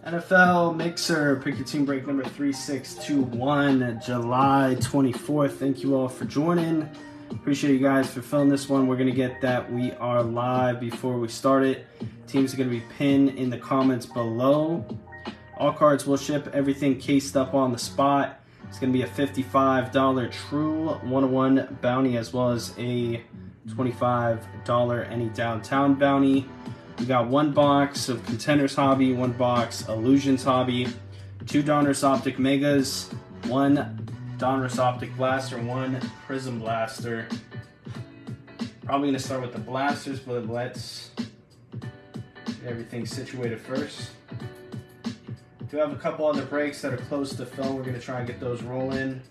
NFL Mixer, pick your team break number 3621, July 24th. Thank you all for joining. Appreciate you guys for filling this one. We're going to get that we are live before we start it. Teams are going to be pinned in the comments below. All cards will ship, everything cased up on the spot. It's going to be a $55 True 101 bounty as well as a $25 Any Downtown bounty. We got one box of Contenders Hobby, one box Illusions Hobby, 2 Donruss Optic Megas, 1 Donruss Optic Blaster, 1 Prism Blaster. Probably going to start with the blasters, but let's get everything situated first. Do have a couple other breaks that are close to fill. We're going to try and get those rolling.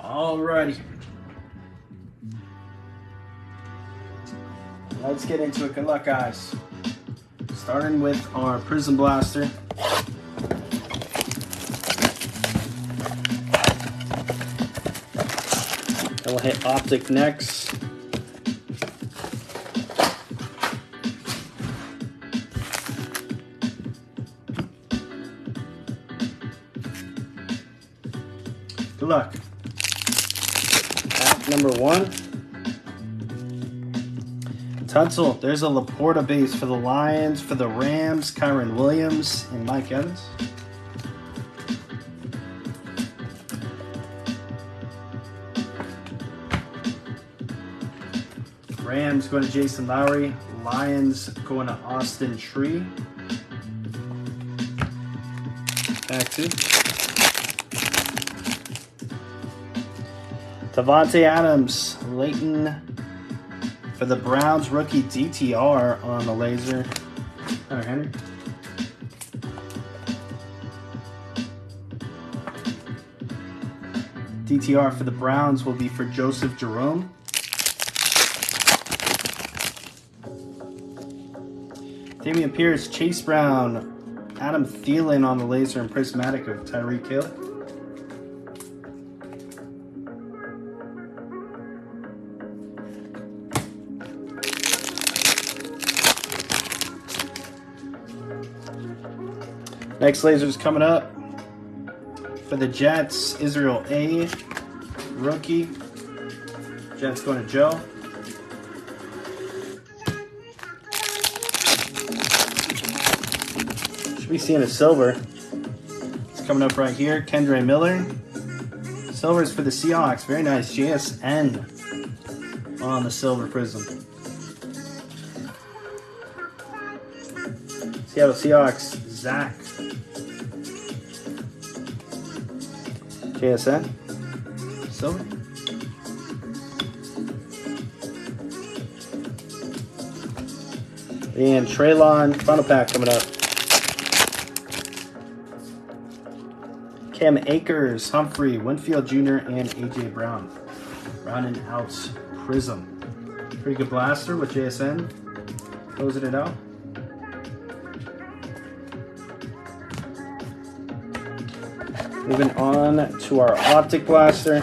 Alrighty. Let's get into it. Good luck, guys. Starting with our Prism Blaster. Then we'll hit Optic next. Good luck. Number 1, Tuttle. There's a Laporta base for the Lions, for the Rams, Kyron Williams, and Mike Evans. Rams going to Jason Lowery, Lions going to Austin Tree. Back to Davante Adams, Clayton for the Browns, rookie DTR on the laser. All right, Henry. DTR for the Browns will be for Joseph Jerome. Damian Pierce, Chase Brown, Adam Thielen on the laser and prismatic of Tyreek Hill. Next laser is coming up for the Jets, Israel A, rookie. Jets going to Joe. Should be seeing a silver. It's coming up right here, Kendre Miller. Silver's for the Seahawks, very nice. JSN on the silver prism. Seattle Seahawks, Zach. JSN, silver. And Traylon, final pack coming up. Cam Akers, Humphrey, Winfield Jr., and AJ Brown. Rounding out prism. Pretty good blaster with JSN. Closing it out. Moving on to our Optic Blaster.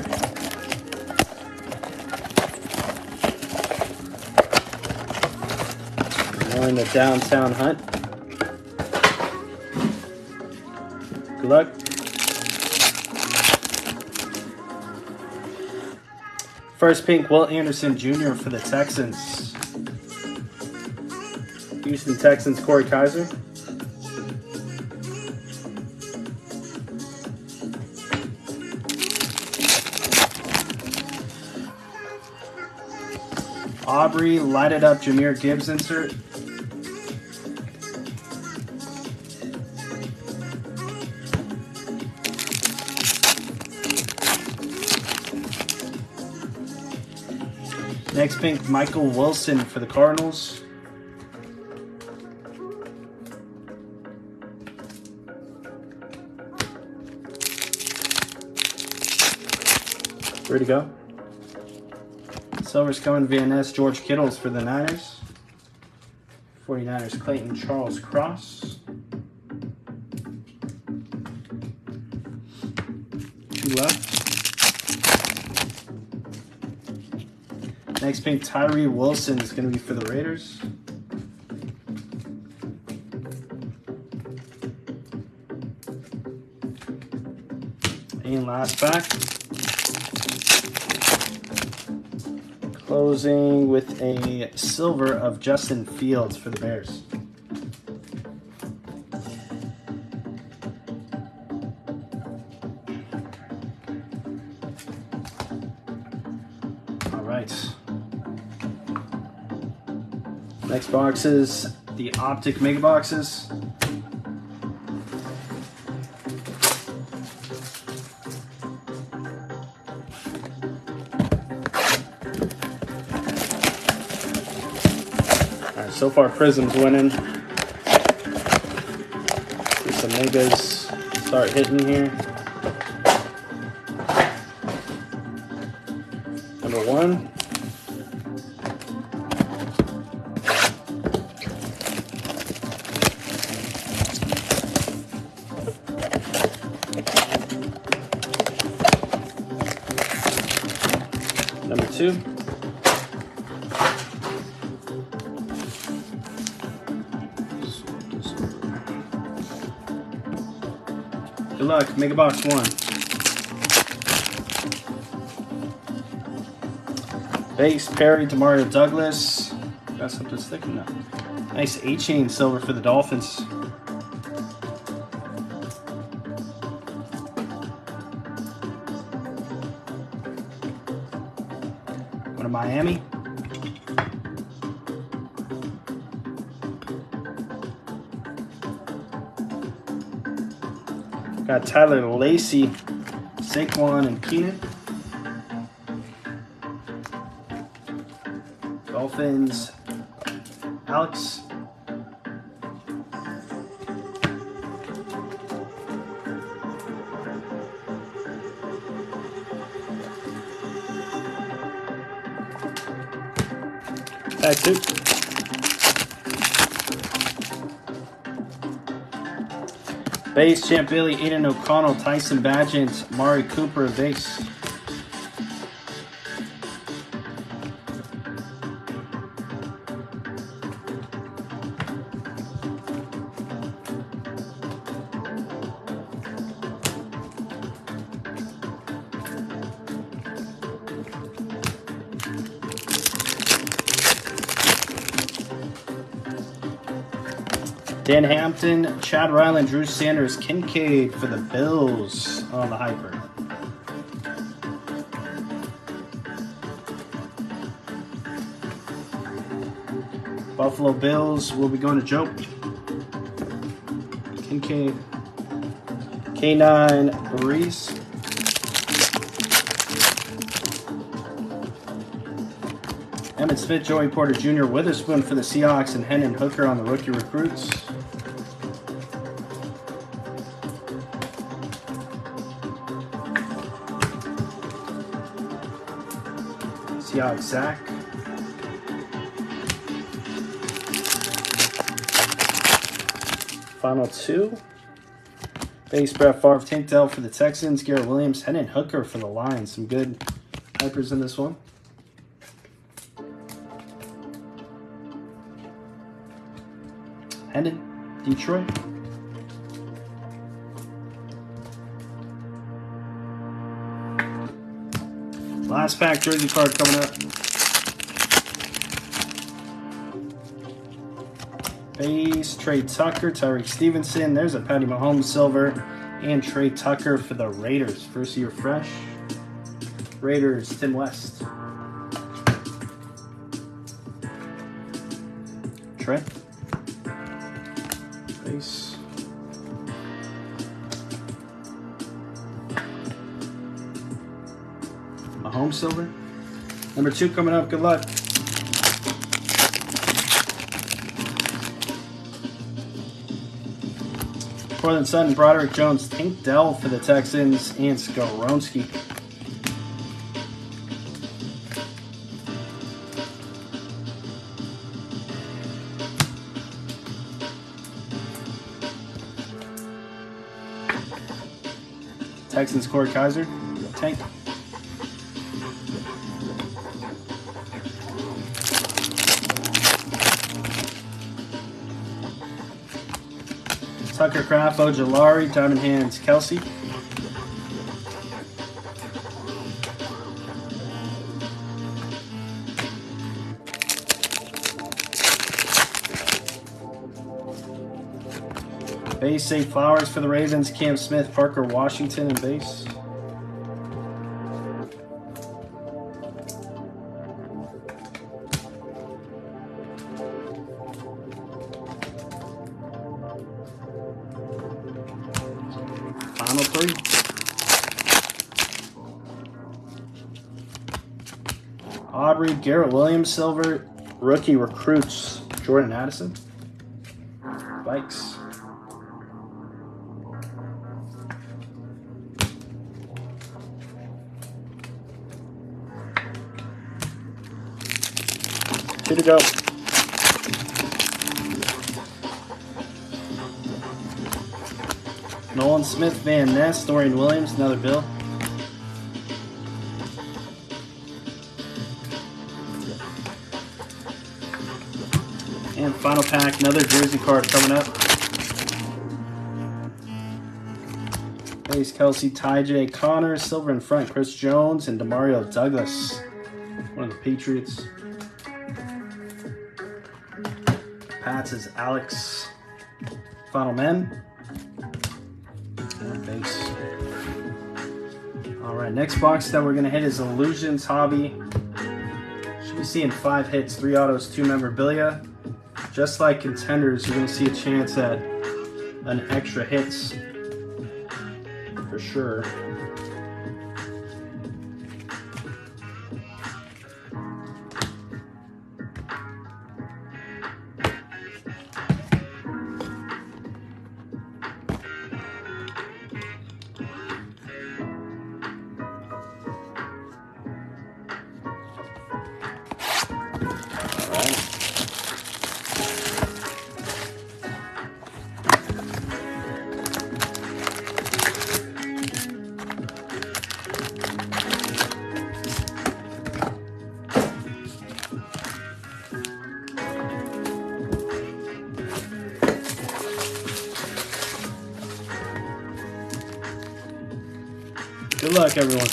We're in the Downtown Hunt. Good luck. First pink, Will Anderson Jr. for the Texans. Houston Texans, Cory Kaiser. Aubrey, light it up, Jahmyr Gibbs insert. Next pink, Michael Wilson for the Cardinals. Ready to go. Silver's coming, VNS, George Kittles for the Niners. 49ers, Clayton, Charles Cross. 2 left. Next pink, Tyree Wilson is going to be for the Raiders. And last pack. Closing with a silver of Justin Fields for the Bears. All right. Next box is the Optic Mega Boxes. So far, Prism's winning. See some megas start hitting here. Number 1. Number 2. Good luck, Mega Box 1. Base, Perry, Demario Douglas. Got something sticking up. Nice A-Chain silver for the Dolphins. Going to Miami. Got Tyler Lacey, Saquon, and Keenan. Dolphins, Alex. Tag 2. Base, Champ Bailey, Aiden O'Connell, Tyson Bagent, Mari Cooper, base. Dan Hampton, Chad Ryland, Drew Sanders, Kincaid for the Bills on the Hyper. Buffalo Bills will be going to Joe. Kincaid. K9, Breeze. Emmett Smith, Joey Porter Jr., Witherspoon for the Seahawks, and Hendon Hooker on the rookie recruits. Seahawks, Zach. Final 2. Base, Brett Favre, Tank Dell for the Texans, Garrett Williams, Hendon Hooker for the Lions. Some good hypers in this one. Hendon, Detroit. Last pack jersey card coming up. Base, Trey Tucker, Tyreek Stevenson. There's a Patty Mahomes silver. And Trey Tucker for the Raiders. First year fresh. Raiders, Tim West. right? Base. A home silver. Number 2 coming up. Good luck. Portland Sutton, Broderick Jones, Tank Dell for the Texans, and Skoronsky. Texans, Cory Kaiser, Tank. Tucker Craft, Lowery, Diamond Hands, Kelsey. Base, Safe Flowers for the Ravens, Cam Smith, Parker Washington, and base. Final 3. Aubrey, Garrett Williams, silver. Rookie recruits, Jordan Addison. Vikes. Two to go. Nolan Smith, Van Ness, Dorian Williams, another Bill. And final pack, another jersey card coming up. Base, Kelsey, Ty J, Konnor, silver in front, Chris Jones, and Demario Douglas, one of the Patriots. Pats is Alex. Final men. And base. Alright, next box that we're going to hit is Illusions Hobby. Should be seeing 5 hits, 3 autos, 2 memorabilia. Just like Contenders, you're going to see a chance at an extra hits. For sure. Good luck, everyone.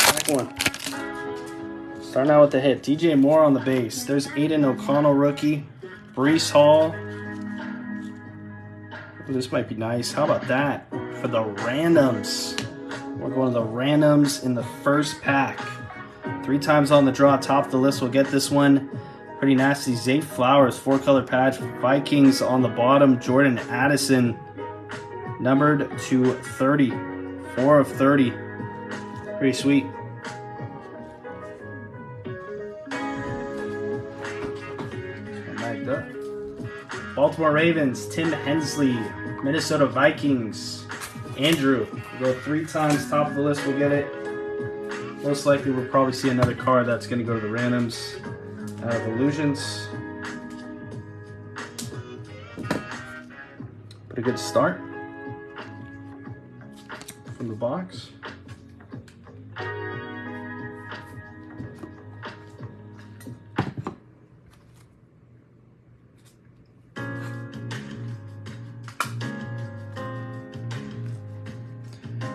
Back one. Starting out with the hit. DJ Moore on the base. There's Aiden O'Connell, rookie. Breece Hall. Ooh, this might be nice. How about that for the randoms? We're going to the randoms in the first pack. 3 times on the draw. Top of the list. We'll get this one. Pretty nasty. Zay Flowers, 4-color patch. Vikings on the bottom. Jordan Addison, numbered to 30. 4 of 30. Pretty sweet. Baltimore Ravens, Tim Hensley. Minnesota Vikings, Andrew. We'll go 3 times, top of the list, we'll get it. Most likely we'll probably see another card that's going to go to the randoms out of Illusions. But a good start from the box.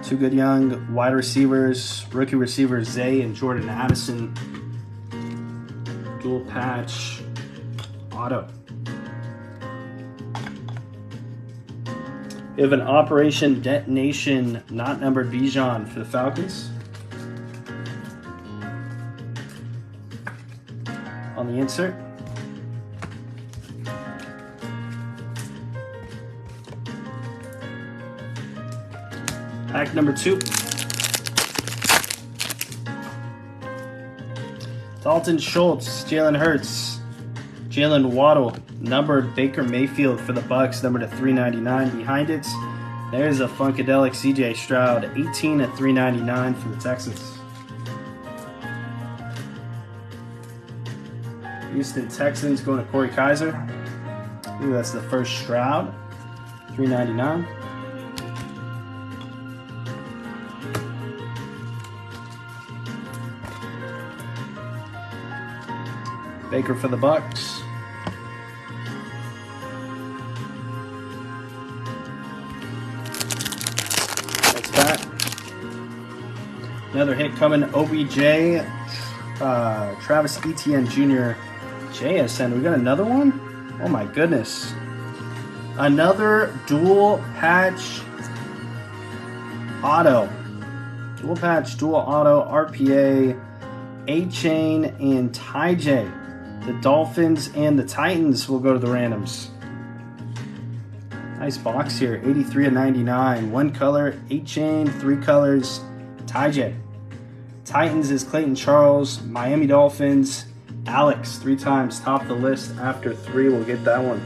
Two good young wide receivers, rookie receivers Zay and Jordan Addison. Dual patch auto. We have an Operation Detonation not numbered Bijan for the Falcons. On the insert. Pack number 2. Dalton Schultz, Jalen Hurts, Jalen Waddle, numbered Baker Mayfield for the Bucks, numbered to 399. Behind it, there's a Funkadelic CJ Stroud, 18 at 399 for the Texans. Houston Texans going to Corey Kaiser. Ooh, that's the first Stroud, 399. Baker for the Bucks. Next pack. Another hit coming. OBJ, Travis Etienne Jr. JSN. We got another one? Oh my goodness. Another dual patch auto. Dual patch, dual auto, RPA, A-Chain, and Ty-J. The Dolphins and the Titans will go to the randoms. Nice box here. 83 of 99. One color, 8-chain, 3 colors, Ty-J. Titans is Clayton Charles. Miami Dolphins, Alex. 3 times top of the list. After 3, we'll get that one.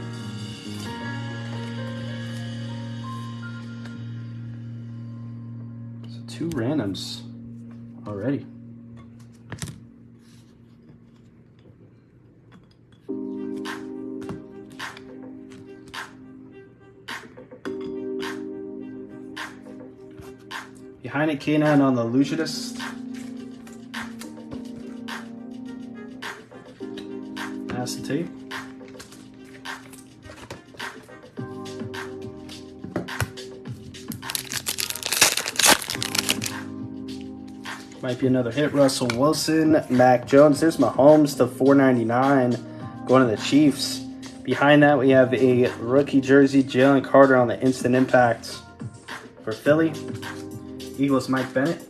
So 2 randoms already. Behind it, K9 on the Illusionist. Acetate. Might be another hit. Russell Wilson, Mac Jones. There's Mahomes to 499 going to the Chiefs. Behind that, we have a rookie jersey, Jalen Carter on the instant impact for Philly. Eagles, Mike Bennett.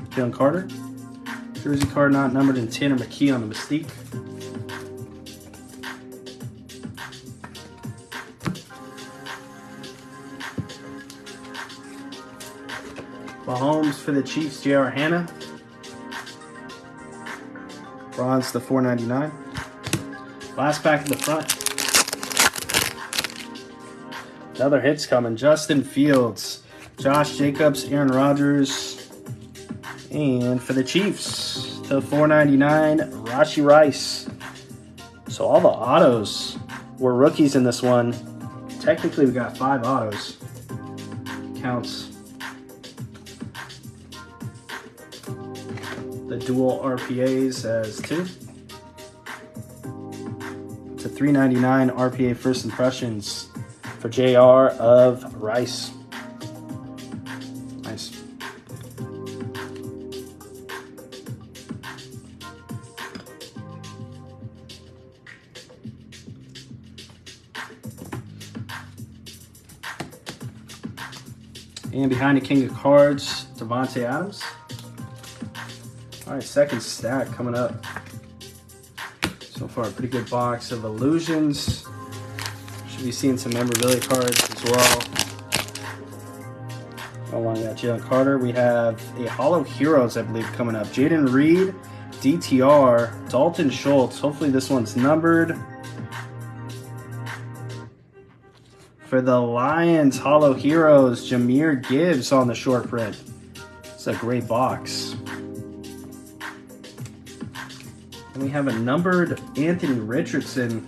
Jalen Carter. Jersey card not numbered, and Tanner McKee on the Mystique. Mahomes for the Chiefs, J.R. Hanna. Bronze to 499. Last pack in the front. Another hit's coming. Justin Fields, Josh Jacobs, Aaron Rodgers. And for the Chiefs, to 499, Rashee Rice. So all the autos were rookies in this one. Technically, we got 5 autos. Counts the dual RPAs as 2. To 399 RPA first impressions for JR of Rice. Nice. And behind the King of Cards, Devontae Adams. All right, second stack coming up. So far, a pretty good box of Illusions. Should be seeing some memorabilia cards as well. Along that Jalen Carter, we have a Hollow Heroes, I believe, coming up. Jaden Reed, DTR, Dalton Schultz. Hopefully this one's numbered. For the Lions, Hollow Heroes, Jahmyr Gibbs on the short print. It's a great box. And we have a numbered Anthony Richardson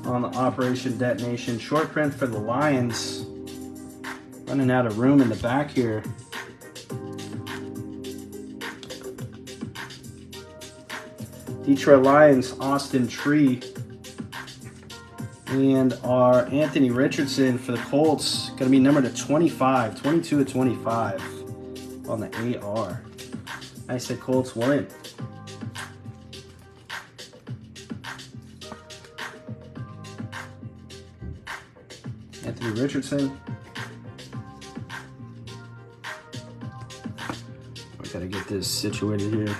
on the Operation Detonation. Short print for the Lions. Running out of room in the back here. Detroit Lions, Austin Tree. And our Anthony Richardson for the Colts, going to be numbered to 25, 22 to 25 on the AR. I said Colts win. Anthony Richardson. We got to get this situated here.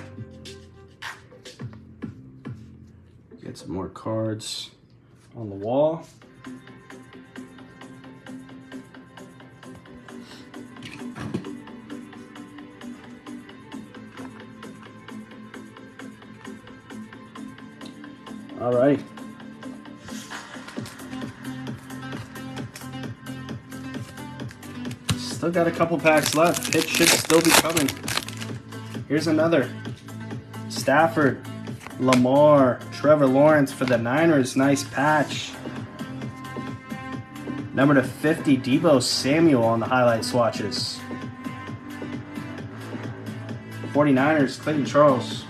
Get some more cards. on the wall. All right. Still got a couple packs left. Hits should still be coming. Here's another. Stafford, Lamar, Trevor Lawrence for the Niners. Nice patch. Number to 50, Deebo Samuel on the highlight swatches. 49ers, Clayton Charles.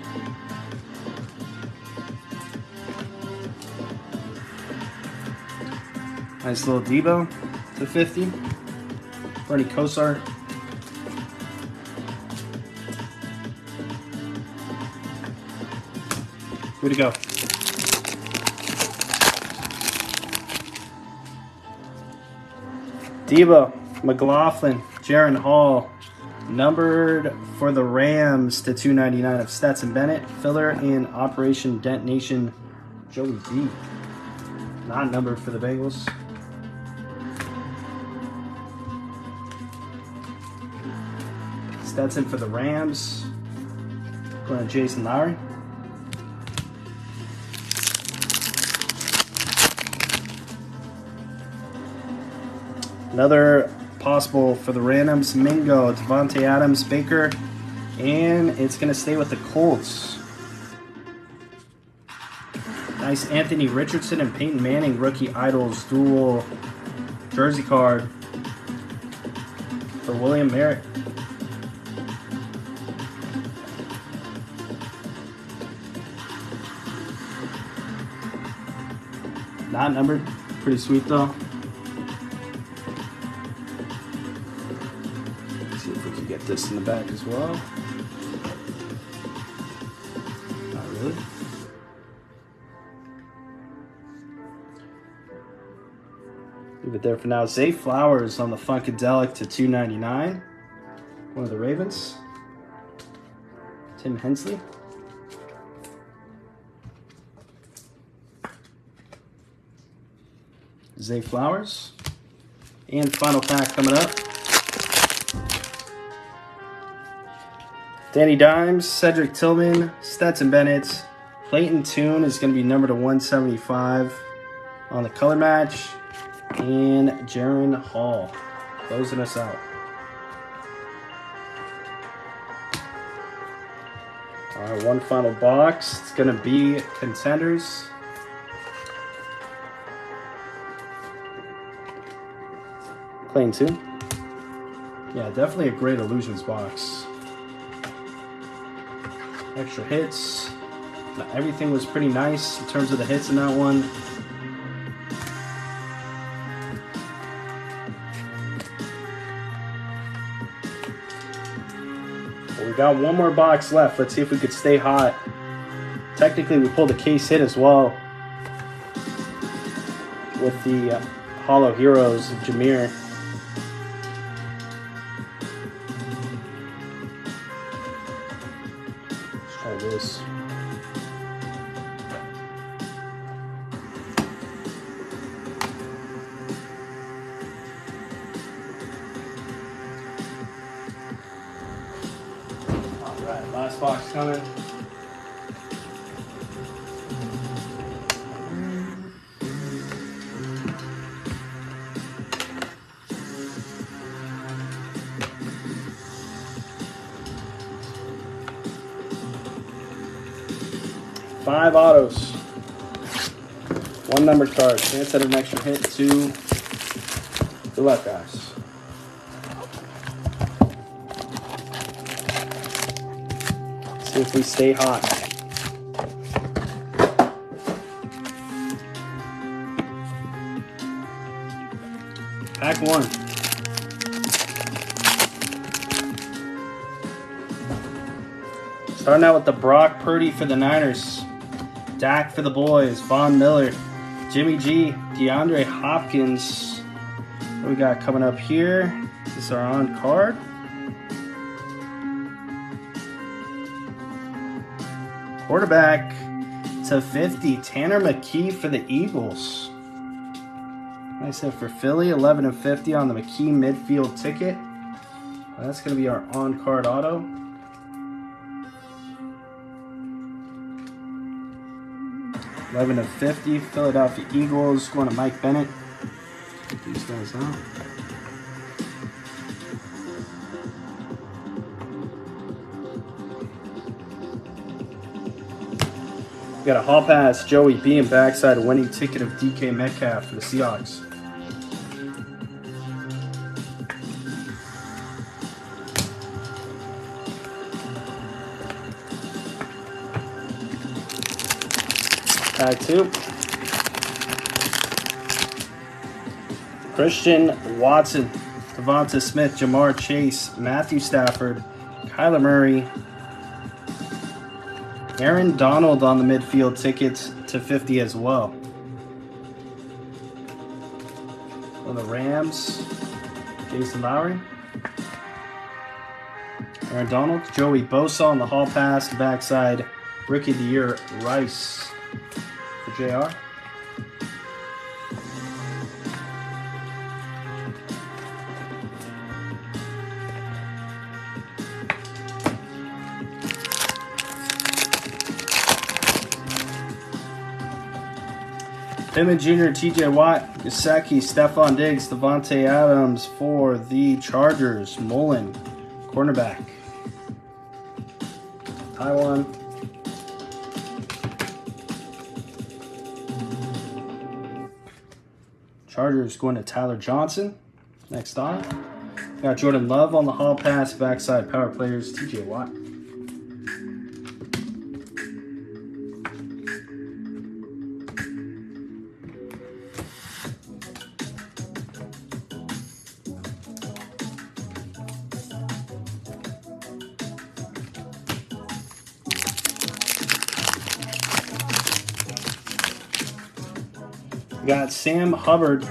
Nice little Deebo to 50. Bernie Kosar. Way to go. Deebo, McLaughlin, Jaron Hall. Numbered for the Rams to 299 of Stetson Bennett. Filler in Operation Dent Nation, Joey B. Not numbered for the Bengals. Stetson for the Rams. Going to Jason Lowery. Another possible for the randoms. Mingo, Devontae Adams, Baker. And it's going to stay with the Colts. Nice Anthony Richardson and Peyton Manning rookie idols dual jersey card for William Merritt. Not numbered. Pretty sweet though. Let's see if we can get this in the back as well. Not really. Leave it there for now. Zay Flowers on the Funkadelic to 299. One of the Ravens. Tim Hensley. Zay Flowers. And final pack coming up. Danny Dimes, Cedric Tillman, Stetson Bennett. Clayton Tune is going to be numbered to 175 on the color match. And Jaron Hall closing us out. All right, one final box. It's going to be Contenders. Clayton too. Yeah, definitely a great Illusions box. Extra hits. Everything was pretty nice in terms of the hits in that one. Well, we got one more box left. Let's see if we could stay hot. Technically, we pulled a case hit as well with the Hollow Heroes of Jameer. This. All right, last box coming. Five autos, one numbered card. Chance at an extra hit to the left guys. See if we stay hot. Pack one. Starting out with the Brock Purdy for the Niners. Dak for the boys, Von Miller, Jimmy G, DeAndre Hopkins. What we got coming up here? This is our on card. Quarterback to 50, Tanner McKee for the Eagles. Nice hit for Philly. 11 of 50 on the McKee midfield ticket. That's going to be our on-card auto. $11 of 50. Philadelphia Eagles going to Mike Bennett. Check these guys out. We got a hall pass, Joey B, and backside a winning ticket of DK Metcalf for the Seahawks. Pack 2. Christian Watson, Devonta Smith, Jamar Chase, Matthew Stafford, Kyler Murray, Aaron Donald on the midfield tickets to 50 as well. For the Rams, Jason Lowery, Aaron Donald, Joey Bosa on the hall pass, backside Rookie of the Year Rice for JR. Pittman Jr., TJ Watt, Gesicki, Stephon Diggs, Devontae Adams for the Chargers. Mullen, cornerback. Taiwan. Chargers going to Tyler Johnson. Next on. Got Jordan Love on the hall pass, backside power players, TJ Watt. Got Sam Hubbard,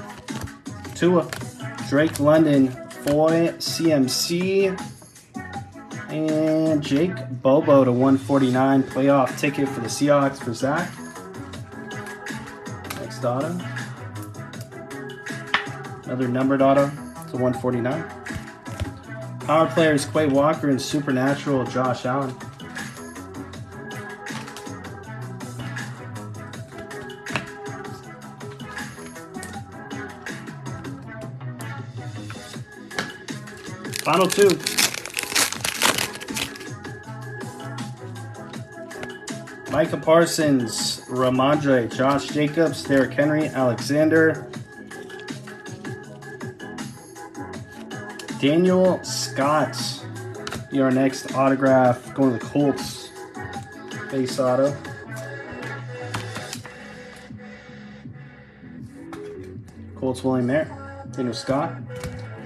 Tua, Drake London, Foy, CMC, and Jake Bobo to 149. Playoff ticket for the Seahawks for Zach. Next auto. Another numbered auto to 149. Power players Quay Walker and Supernatural Josh Allen. Final 2. Micah Parsons, Ramondre, Josh Jacobs, Derrick Henry, Alexander, Daniel Scott. Be our next autograph. Going to the Colts. Base auto. Colts William there. Daniel Scott.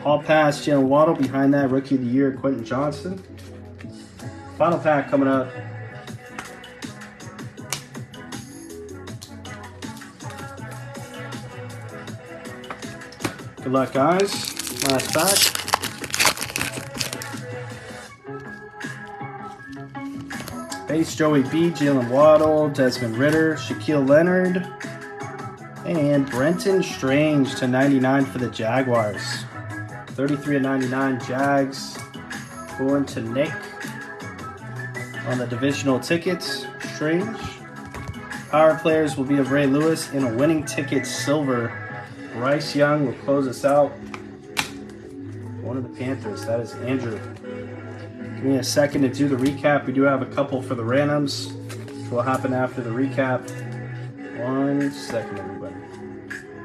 Hall pass, Jalen Waddle. Behind that, Rookie of the Year, Quentin Johnson. Final pack coming up. Good luck, guys. Last pack. Base, Joey B, Jalen Waddle, Desmond Ridder, Shaquille Leonard, and Brenton Strange to 99 for the Jaguars. 33 of 99 Jags. Going to Nick on the divisional tickets. Strange. Power players will be of Ray Lewis in a winning ticket silver. Bryce Young will close us out. One of the Panthers. That is Andrew. Give me a second to do the recap. We do have a couple for the randoms, which will happen after the recap. 1 second, everybody.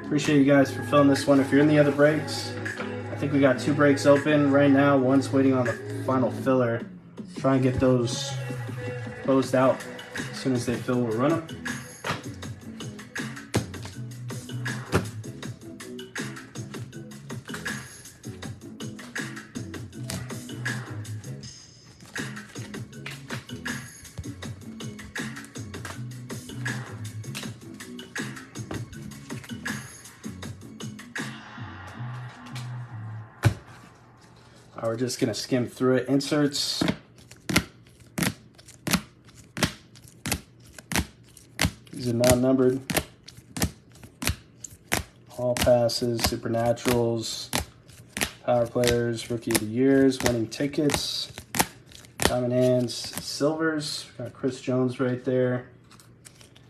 Appreciate you guys for filling this one. If you're in the other breaks, I think we got 2 breaks open right now. One's waiting on the final filler. Try and get those closed out. As soon as they fill, we'll run them. We're just going to skim through it. Inserts. These are non-numbered. All passes, supernaturals, power players, rookie of the years, winning tickets, diamond hands, silvers. Got Chris Jones right there.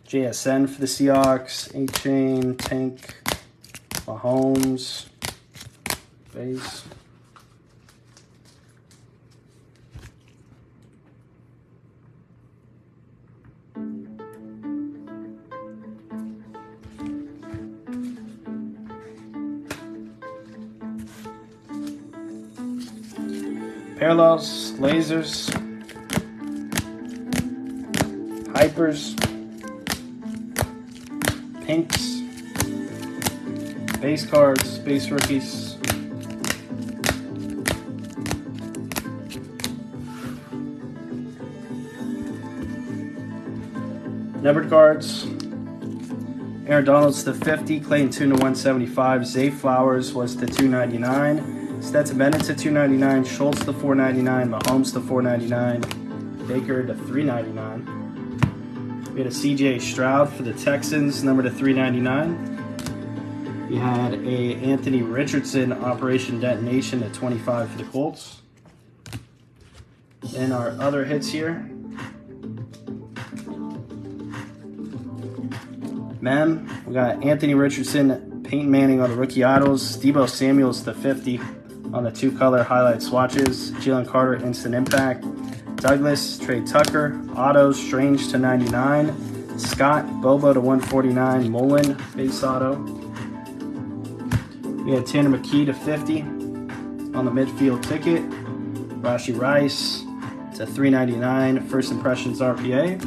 JSN for the Seahawks, A-Chain, Tank, Mahomes, base. Parallels, lasers, hypers, pinks, base cards, base rookies, numbered cards. Aaron Donald's to 50, Clayton 2 to 175, Zay Flowers was to 299. Stetson Bennett to 299, Schultz to 499, Mahomes to 499, Baker to 399. We had a CJ Stroud for the Texans, number to 399. We had a Anthony Richardson Operation Detonation at 25 for the Colts. And our other hits here. Mem, we got Anthony Richardson, Peyton Manning on the rookie autos, Deebo Samuels to 50 on the 2-color highlight swatches, Jalen Carter Instant Impact, Douglas, Trey Tucker, autos, Strange to 99, Scott, Bobo to 149, Mullen, base auto. We had Tanner McKee to 50 on the midfield ticket, Rashee Rice to 399, First Impressions RPA.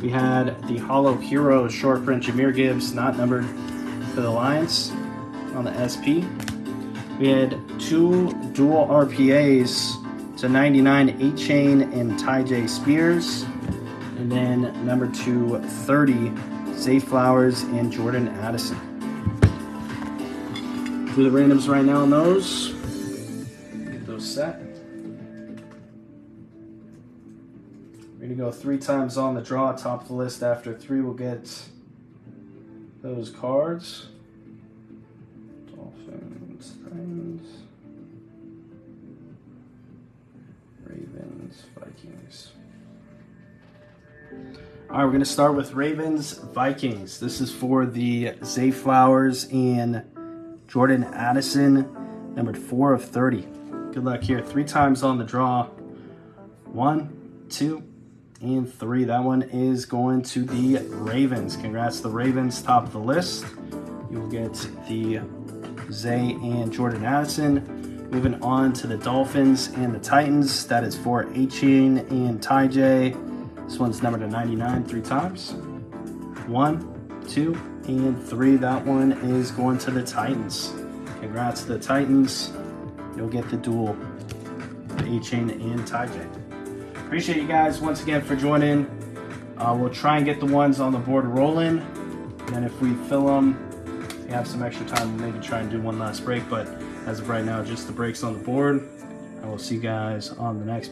We had the Hollow Hero short print Jahmyr Gibbs, not numbered for the Lions on the SP. We had 2 dual RPAs to 99, A-Chain and Ty J Spears. And then number 230, Zay Flowers and Jordan Addison. Do the randoms right now on those. Get those set. We're going to go 3 times on the draw. Top of the list after 3 will get those cards. Dolphins, Titans, Ravens, Vikings. All right, we're going to start with Ravens, Vikings. This is for the Zay Flowers and Jordan Addison, numbered 4 of 30. Good luck here. 3 times on the draw. 1, 2, and 3. That one is going to the Ravens. Congrats to the Ravens, top of the list. You will get the Zay and Jordan Addison. Moving on to the Dolphins and the Titans. That is for A-Chain and Ty J. This one's numbered to 99 3 times. 1, 2, and 3. That one is going to the Titans. Congrats to the Titans. You'll get the dual, A-Chain and Ty J. Appreciate you guys once again for joining. We'll try and get the ones on the board rolling. And if we fill them, we have some extra time, we'll maybe try and do one last break. But as of right now, just the breaks on the board. I will see you guys on the next